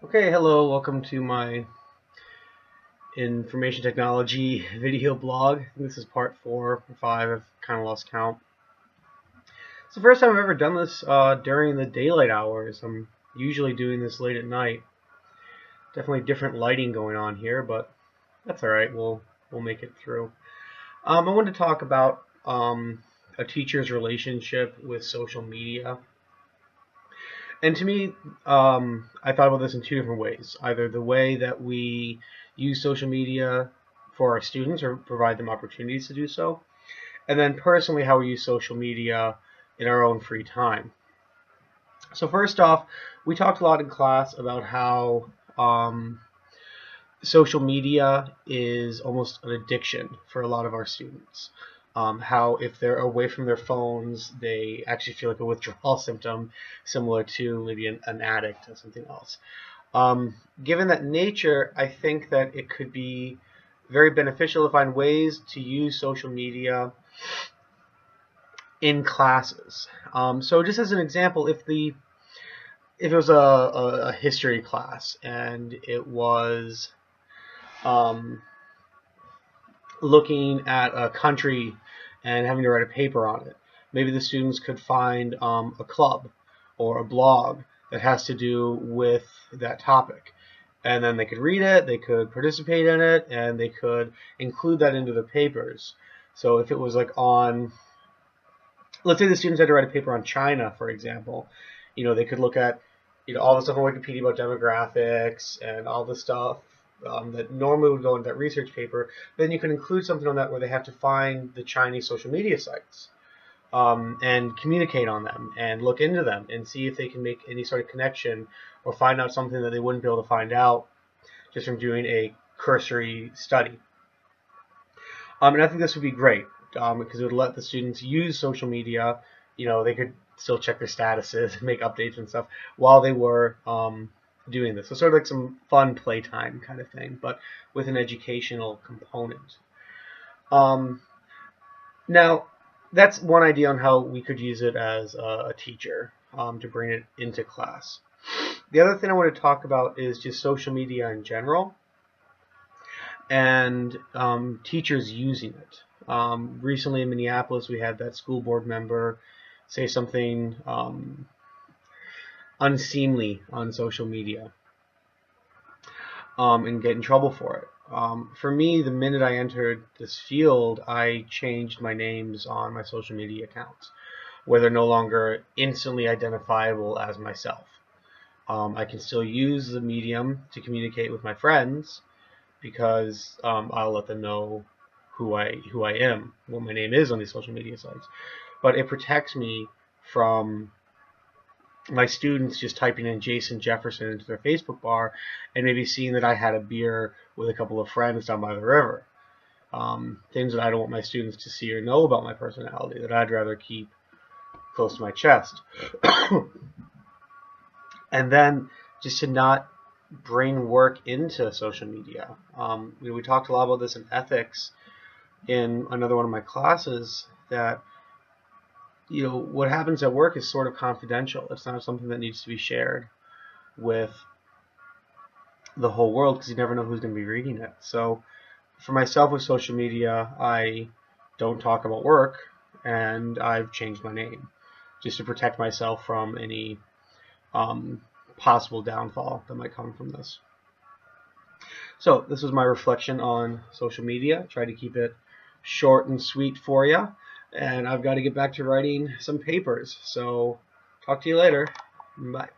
Okay, hello, welcome to my information technology video blog. I think this is part 4 or 5, I've kind of lost count. It's the first time I've ever done this during the daylight hours. I'm usually doing this late at night. Definitely different lighting going on here, but that's alright, we'll make it through. I wanted to talk about a teacher's relationship with social media. And to me, I thought about this in two different ways. Either the way that we use social media for our students or provide them opportunities to do so, and then personally how we use social media in our own free time. So first off, we talked a lot in class about how social media is almost an addiction for a lot of our students. How if they're away from their phones, they actually feel like a withdrawal symptom, similar to maybe an addict or something else. Given that nature, I think that it could be very beneficial to find ways to use social media in classes. So just as an example, if it was a history class and it was looking at a country and having to write a paper on it, maybe the students could find a club or a blog that has to do with that topic. And then they could read it, they could participate in it, and they could include that into their papers. So if it was like on, let's say the students had to write a paper on China, for example, they could look at, all the stuff on Wikipedia about demographics and all the stuff that normally would go into that research paper. Then you can include something on that where they have to find the Chinese social media sites and communicate on them and look into them and see if they can make any sort of connection or find out something that they wouldn't be able to find out just from doing a cursory study. And I think this would be great because it would let the students use social media. They could still check their statuses and make updates and stuff while they were doing this. So sort of like some fun playtime kind of thing, but with an educational component. Now, that's one idea on how we could use it as a teacher to bring it into class. The other thing I want to talk about is just social media in general and teachers using it. Recently in Minneapolis, we had that school board member say something unseemly on social media and get in trouble for it. For me, the minute I entered this field, I changed my names on my social media accounts, where they're no longer instantly identifiable as myself. I can still use the medium to communicate with my friends because I'll let them know who I am, what my name is on these social media sites. But it protects me from my students just typing in Jason Jefferson into their Facebook bar and maybe seeing that I had a beer with a couple of friends down by the river. Things that I don't want my students to see or know about my personality that I'd rather keep close to my chest. And then just to not bring work into social media. We talked a lot about this in ethics in another one of my classes that what happens at work is sort of confidential. It's not something that needs to be shared with the whole world because you never know who's going to be reading it. So for myself with social media, I don't talk about work and I've changed my name just to protect myself from any possible downfall that might come from this. So this was my reflection on social media. Try to keep it short and sweet for you. And I've got to get back to writing some papers. So talk to you later. Bye.